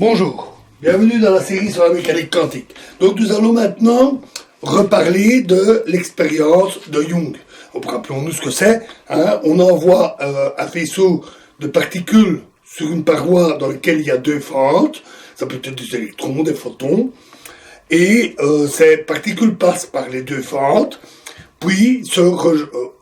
Bonjour, bienvenue dans la série sur la mécanique quantique. Donc nous allons maintenant reparler de l'expérience de Young. Donc rappelons-nous ce que c'est. On envoie un faisceau de particules sur une paroi dans laquelle il y a deux fentes. Ça peut être des électrons, des photons. Et ces particules passent par les deux fentes, puis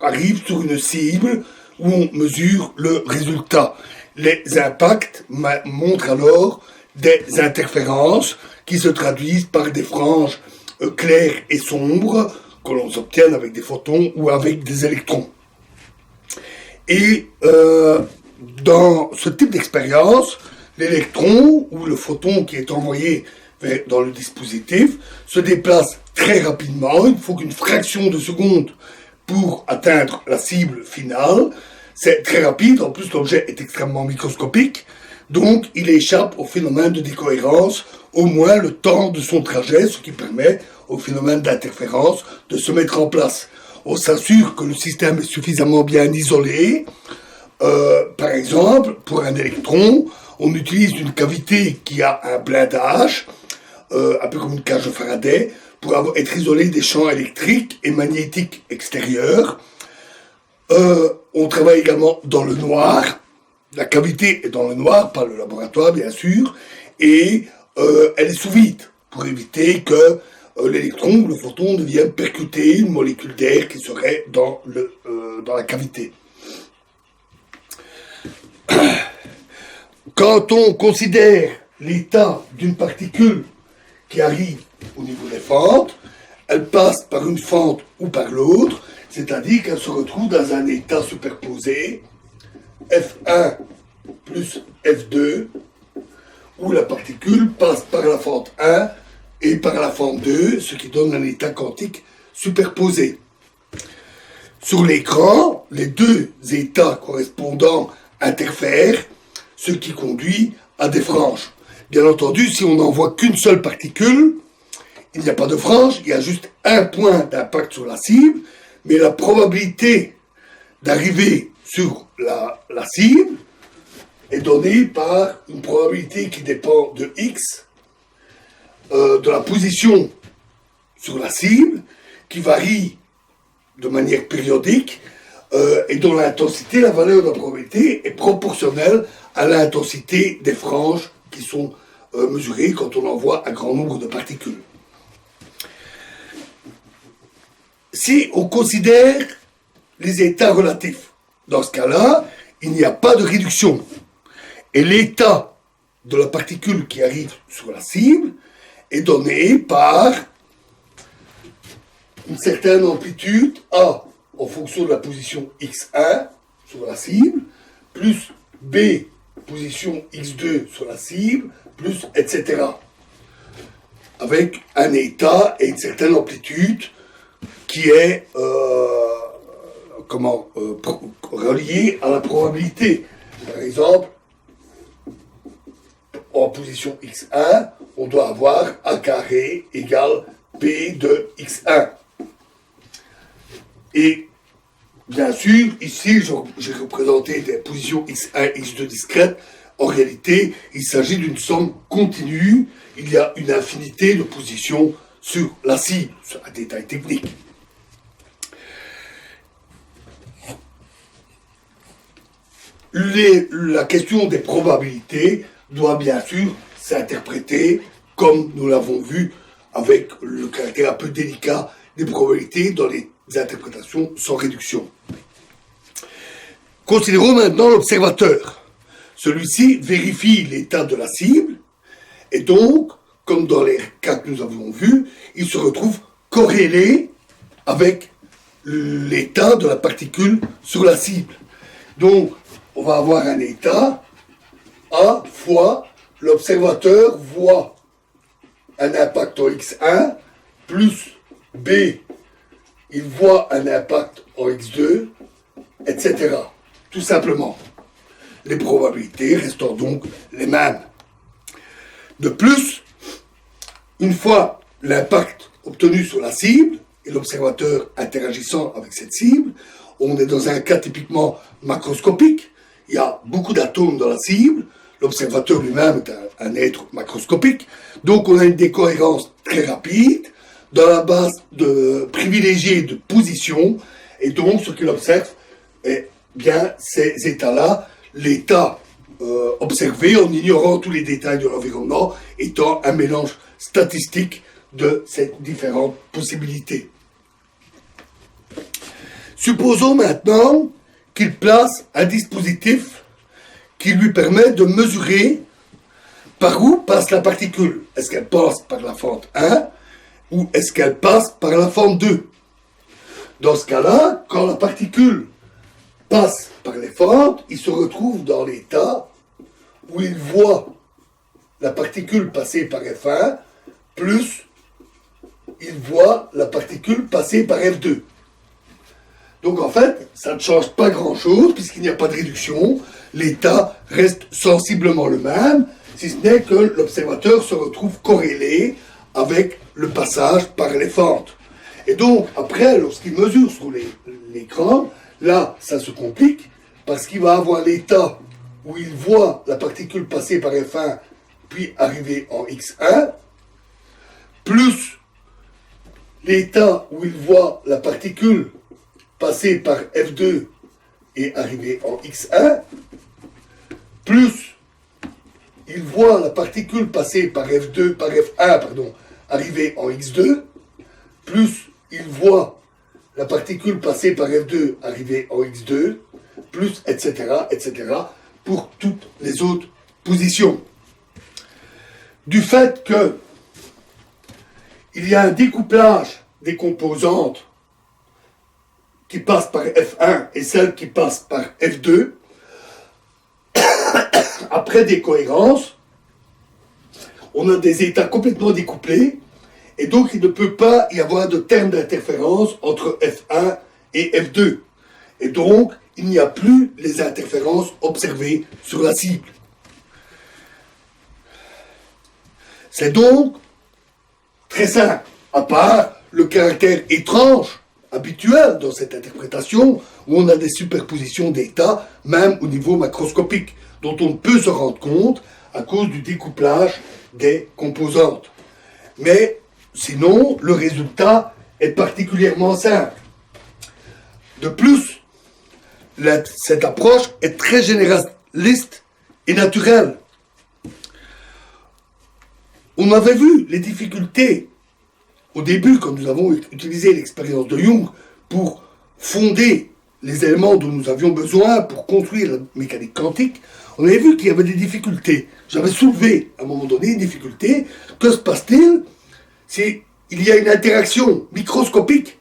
arrivent sur une cible où on mesure le résultat. Les impacts montrent alors des interférences qui se traduisent par des franges claires et sombres que l'on obtient avec des photons ou avec des électrons. Et dans ce type d'expérience, l'électron ou le photon qui est envoyé dans le dispositif se déplace très rapidement. Il faut qu'une fraction de seconde pour atteindre la cible finale. C'est très rapide, en plus l'objet est extrêmement microscopique, donc il échappe au phénomène de décohérence au moins le temps de son trajet, ce qui permet au phénomène d'interférence de se mettre en place. On s'assure que le système est suffisamment bien isolé. Par exemple, pour un électron, on utilise une cavité qui a un blindage, un peu comme une cage de Faraday, pour être isolé des champs électriques et magnétiques extérieurs. On travaille également dans le noir. La cavité est dans le noir, pas le laboratoire bien sûr, et elle est sous vide pour éviter que l'électron ou le photon ne vienne percuter une molécule d'air qui serait dans la cavité. Quand on considère l'état d'une particule qui arrive au niveau des fentes, elle passe par une fente ou par l'autre, c'est-à-dire qu'elle se retrouve dans un état superposé, F1 plus F2, où la particule passe par la fente 1 et par la fente 2, ce qui donne un état quantique superposé. Sur l'écran, les deux états correspondants interfèrent, ce qui conduit à des franges. Bien entendu, si on n'envoie qu'une seule particule, il n'y a pas de frange, il y a juste un point d'impact sur la cible, mais la probabilité d'arriver sur la cible est donnée par une probabilité qui dépend de x, de la position sur la cible, qui varie de manière périodique, et dont l'intensité, la valeur de la probabilité, est proportionnelle à l'intensité des franges qui sont mesurées quand on envoie un grand nombre de particules. Si on considère les états relatifs, dans ce cas-là, il n'y a pas de réduction. Et l'état de la particule qui arrive sur la cible est donné par une certaine amplitude A en fonction de la position x1 sur la cible, plus B position x2 sur la cible, plus etc. Avec un état et une certaine amplitude qui est relié à la probabilité. Par exemple, en position x1, on doit avoir a carré égale p de x1. Et bien sûr, ici, j'ai représenté des positions x1 et x2 discrètes. En réalité, il s'agit d'une somme continue. Il y a une infinité de positions sur la cible. C'est un détail technique. La question des probabilités doit bien sûr s'interpréter comme nous l'avons vu avec le caractère un peu délicat des probabilités dans les interprétations sans réduction. Considérons maintenant l'observateur. Celui-ci vérifie l'état de la cible et donc, comme dans les cas que nous avons vus, il se retrouve corrélé avec l'état de la particule sur la cible. Donc, on va avoir un état A fois l'observateur voit un impact en x1 plus B, il voit un impact en x2, etc. Tout simplement. Les probabilités restant donc les mêmes. De plus, une fois l'impact obtenu sur la cible et l'observateur interagissant avec cette cible, on est dans un cas typiquement macroscopique. Il y a beaucoup d'atomes dans la cible, l'observateur lui-même est un être macroscopique, donc on a une décohérence très rapide, dans la base privilégiée de position, et donc ce qu'il observe, est bien ces états-là, l'état observé en ignorant tous les détails de l'environnement, étant un mélange statistique de ces différentes possibilités. Supposons maintenant qu'il place un dispositif qui lui permet de mesurer par où passe la particule. Est-ce qu'elle passe par la fente 1 ou est-ce qu'elle passe par la fente 2? Dans ce cas-là, quand la particule passe par les fentes, il se retrouve dans l'état où il voit la particule passer par F1 plus il voit la particule passer par F2. Donc en fait, ça ne change pas grand-chose puisqu'il n'y a pas de réduction. L'état reste sensiblement le même, si ce n'est que l'observateur se retrouve corrélé avec le passage par les fentes. Et donc, après, lorsqu'il mesure sur l'écran, là, ça se complique, parce qu'il va avoir l'état où il voit la particule passer par F1, puis arriver en X1, plus l'état où il voit la particule passer par F2 et arriver en X1, plus il voit la particule passer par F1, arriver en X2, plus il voit la particule passer par F2, arriver en X2, plus, etc., pour toutes les autres positions. Du fait que il y a un découplage des composantes qui passent par F1 et celles qui passent par F2, après décohérence, on a des états complètement découplés, et donc il ne peut pas y avoir de terme d'interférence entre F1 et F2. Et donc, il n'y a plus les interférences observées sur la cible. C'est donc très simple, à part le caractère étrange, habituel dans cette interprétation, où on a des superpositions d'états, même au niveau macroscopique, dont on peut se rendre compte à cause du découplage des composantes. Mais sinon, le résultat est particulièrement simple. De plus, cette approche est très généraliste et naturelle. On avait vu les difficultés au début, quand nous avons utilisé l'expérience de Jung pour fonder les éléments dont nous avions besoin pour construire la mécanique quantique. On avait vu qu'il y avait des difficultés. J'avais soulevé à un moment donné une difficulté. Que se passe-t-il si il y a une interaction microscopique,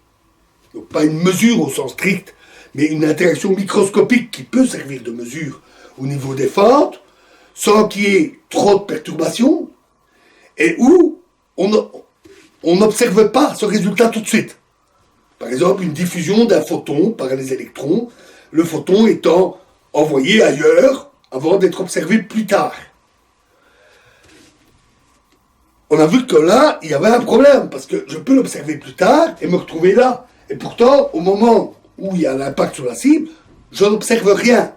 donc pas une mesure au sens strict, mais une interaction microscopique qui peut servir de mesure au niveau des fentes, sans qu'il y ait trop de perturbations, et où on n'observe pas ce résultat tout de suite. Par exemple, une diffusion d'un photon par les électrons, le photon étant envoyé ailleurs avant d'être observé plus tard. On a vu que là, il y avait un problème, parce que je peux l'observer plus tard et me retrouver là. Et pourtant, au moment où il y a l'impact sur la cible, je n'observe rien.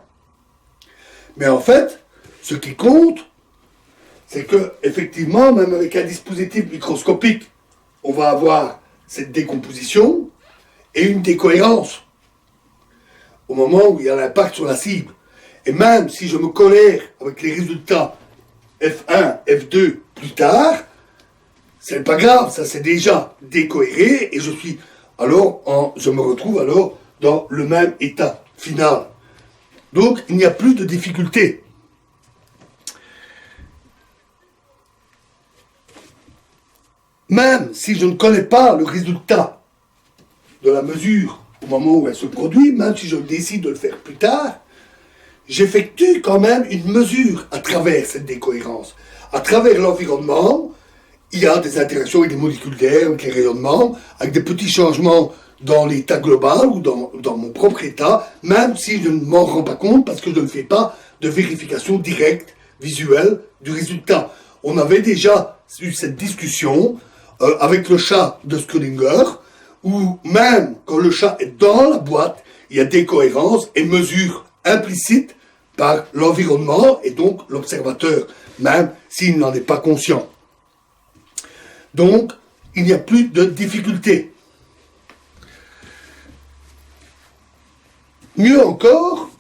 Mais en fait, ce qui compte, c'est que, effectivement, même avec un dispositif microscopique, on va avoir cette décomposition et une décohérence au moment où il y a l'impact sur la cible. Et même si je me colère avec les résultats F1, F2 plus tard, c'est pas grave, ça c'est déjà décohéré et je me retrouve alors dans le même état final. Donc il n'y a plus de difficulté. Même si je ne connais pas le résultat de la mesure au moment où elle se produit, même si je décide de le faire plus tard, j'effectue quand même une mesure à travers cette décohérence. À travers l'environnement, il y a des interactions avec des molécules d'air, avec les rayonnements, avec des petits changements dans l'état global ou dans mon propre état, même si je ne m'en rends pas compte parce que je ne fais pas de vérification directe, visuelle du résultat. On avait déjà eu cette discussion avec le chat de Schrödinger, où même quand le chat est dans la boîte, il y a décohérence et mesure implicite par l'environnement et donc l'observateur, même s'il n'en est pas conscient. Donc, il n'y a plus de difficulté. Mieux encore,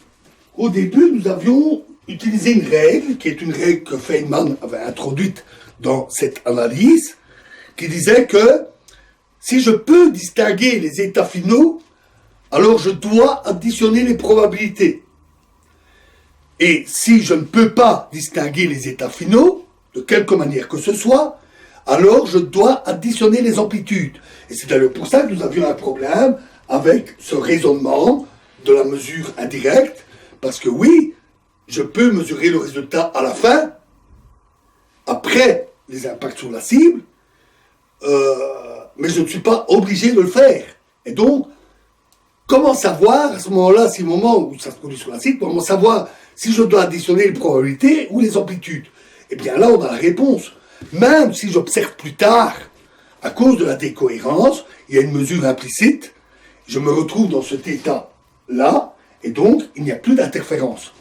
au début, nous avions utilisé une règle, qui est une règle que Feynman avait introduite dans cette analyse, qui disait que si je peux distinguer les états finaux, alors je dois additionner les probabilités. Et si je ne peux pas distinguer les états finaux, de quelque manière que ce soit, alors je dois additionner les amplitudes. Et c'est d'ailleurs pour ça que nous avions un problème avec ce raisonnement de la mesure indirecte, parce que oui, je peux mesurer le résultat à la fin, après les impacts sur la cible, mais je ne suis pas obligé de le faire. Et donc, comment savoir à ce moment-là, si le moment où ça se produit sur la cible, comment savoir si je dois additionner les probabilités ou les amplitudes? Eh bien là, on a la réponse. Même si j'observe plus tard, à cause de la décohérence, il y a une mesure implicite, je me retrouve dans cet état-là, et donc il n'y a plus d'interférence.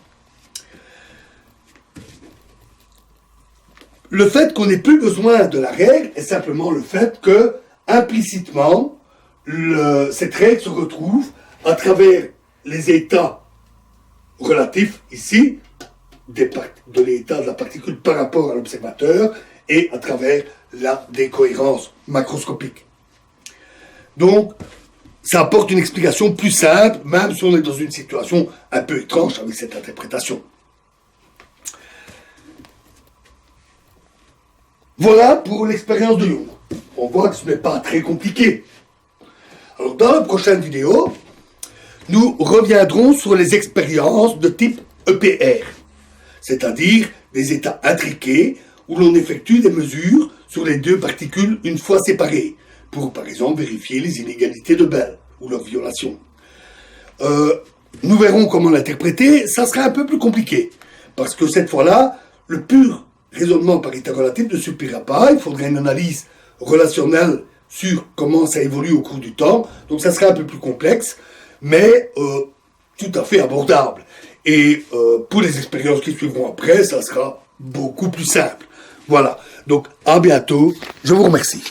Le fait qu'on n'ait plus besoin de la règle est simplement le fait que, implicitement, cette règle se retrouve à travers les états relatifs, ici, de l'état de la particule par rapport à l'observateur, et à travers la décohérence macroscopique. Donc, ça apporte une explication plus simple, même si on est dans une situation un peu étrange avec cette interprétation. Voilà pour l'expérience de Young. On voit que ce n'est pas très compliqué. Alors, dans la prochaine vidéo, nous reviendrons sur les expériences de type EPR, c'est-à-dire des états intriqués où l'on effectue des mesures sur les deux particules une fois séparées, pour par exemple vérifier les inégalités de Bell ou leur violation. Nous verrons comment l'interpréter, ça sera un peu plus compliqué, parce que cette fois-là, le pur raisonnement par état relatif ne suffira pas, il faudrait une analyse relationnelle sur comment ça évolue au cours du temps, donc ça sera un peu plus complexe, mais tout à fait abordable. Et pour les expériences qui suivront après, ça sera beaucoup plus simple. Voilà, donc à bientôt, je vous remercie.